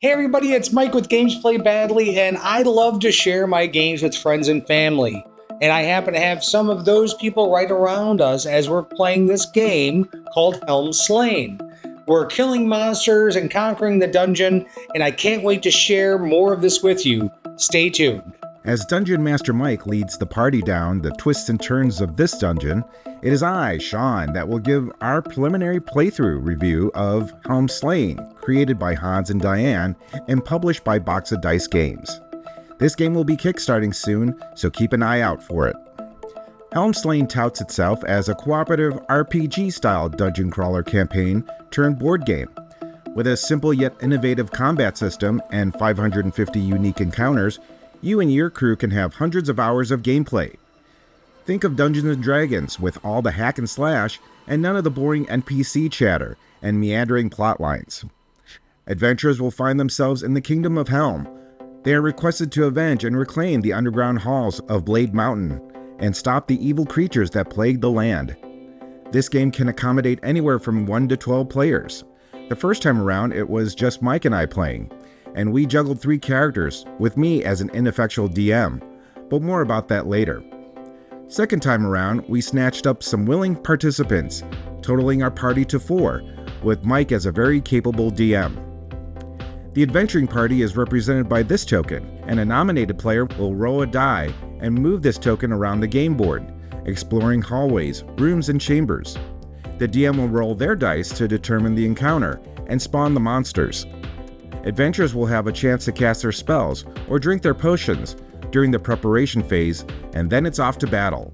Hey everybody, it's Mike with Games Play Badly, and I love to share my games with friends and family. And I happen to have some of those people right around us as we're playing this game called Helm. We're killing monsters and conquering the dungeon, and I can't wait to share more of this with you. Stay tuned. As Dungeon Master Mike leads the party down the twists and turns of this dungeon, it is I, Sean, that will give our preliminary playthrough review of Helm, created by Hans and Diane and published by Box of Dice Games. This game will be kickstarting soon, so keep an eye out for it. Helm touts itself as a cooperative RPG-style dungeon crawler campaign turned board game. With a simple yet innovative combat system and 550 unique encounters, you and your crew can have hundreds of hours of gameplay. Think of Dungeons & Dragons with all the hack and slash and none of the boring NPC chatter and meandering plot lines. Adventurers will find themselves in the Kingdom of Helm. They are requested to avenge and reclaim the underground halls of Blade Mountain and stop the evil creatures that plague the land. This game can accommodate anywhere from 1 to 12 players. The first time around, it was just Mike and I playing, and we juggled 3 characters, with me as an ineffectual DM, but more about that later. Second time around, we snatched up some willing participants, totaling our party to 4, with Mike as a very capable DM. The adventuring party is represented by this token, and a nominated player will roll a die and move this token around the game board, exploring hallways, rooms, and chambers. The DM will roll their dice to determine the encounter and spawn the monsters. Adventurers will have a chance to cast their spells or drink their potions during the preparation phase, and then it's off to battle.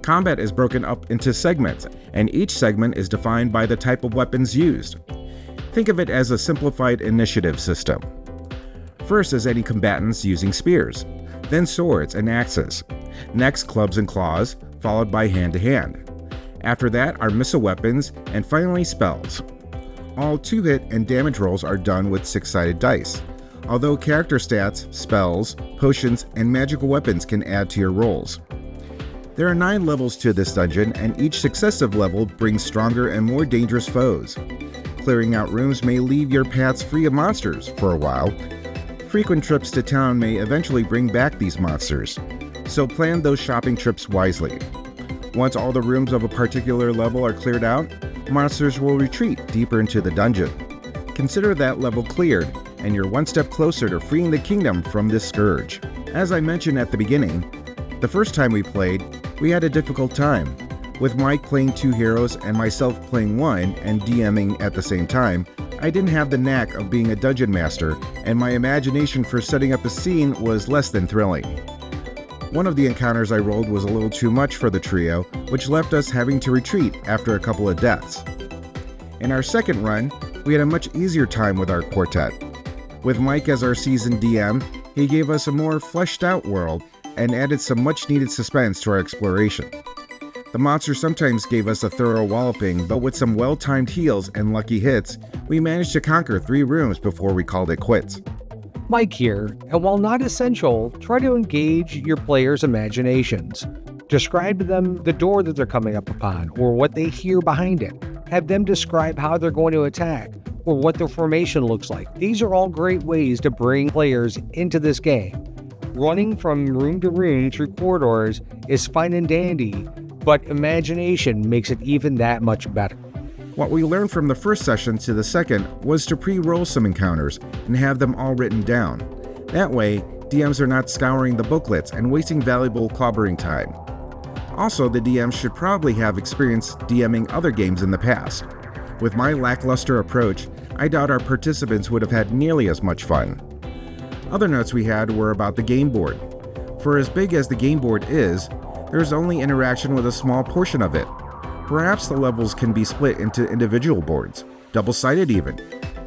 Combat is broken up into segments, and each segment is defined by the type of weapons used. Think of it as a simplified initiative system. First is any combatants using spears, then swords and axes. Next, clubs and claws, followed by hand-to-hand. After that are missile weapons, and finally spells. All 2-hit and damage rolls are done with 6-sided dice, although character stats, spells, potions, and magical weapons can add to your rolls. There are 9 levels to this dungeon, and each successive level brings stronger and more dangerous foes. Clearing out rooms may leave your paths free of monsters for a while. Frequent trips to town may eventually bring back these monsters, so plan those shopping trips wisely. Once all the rooms of a particular level are cleared out, monsters will retreat deeper into the dungeon. Consider that level cleared, and you're one step closer to freeing the kingdom from this scourge. As I mentioned at the beginning, the first time we played, we had a difficult time. With Mike playing 2 heroes and myself playing 1 and DMing at the same time, I didn't have the knack of being a dungeon master, and my imagination for setting up a scene was less than thrilling. One of the encounters I rolled was a little too much for the trio, which left us having to retreat after a couple of deaths. In our second run, we had a much easier time with our quartet. With Mike as our seasoned DM, he gave us a more fleshed out world and added some much needed suspense to our exploration. The monster sometimes gave us a thorough walloping, but with some well-timed heals and lucky hits, we managed to conquer 3 rooms before we called it quits. Mike here, and while not essential, try to engage your players' imaginations. Describe to them the door that they're coming up upon, or what they hear behind it. Have them describe how they're going to attack, or what their formation looks like. These are all great ways to bring players into this game. Running from room to room through corridors is fine and dandy, but imagination makes it even that much better. What we learned from the first session to the second was to pre-roll some encounters and have them all written down. That way, DMs are not scouring the booklets and wasting valuable clobbering time. Also, the DMs should probably have experience DMing other games in the past. With my lackluster approach, I doubt our participants would have had nearly as much fun. Other notes we had were about the game board. For as big as the game board is, there's only interaction with a small portion of it. Perhaps the levels can be split into individual boards, double-sided even,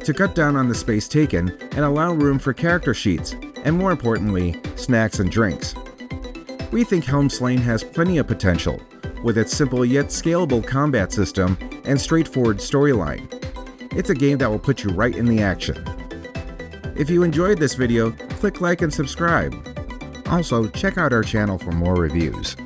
to cut down on the space taken and allow room for character sheets, and more importantly, snacks and drinks. We think Helm has plenty of potential, with its simple yet scalable combat system and straightforward storyline. It's a game that will put you right in the action. If you enjoyed this video, click like and subscribe. Also, check out our channel for more reviews.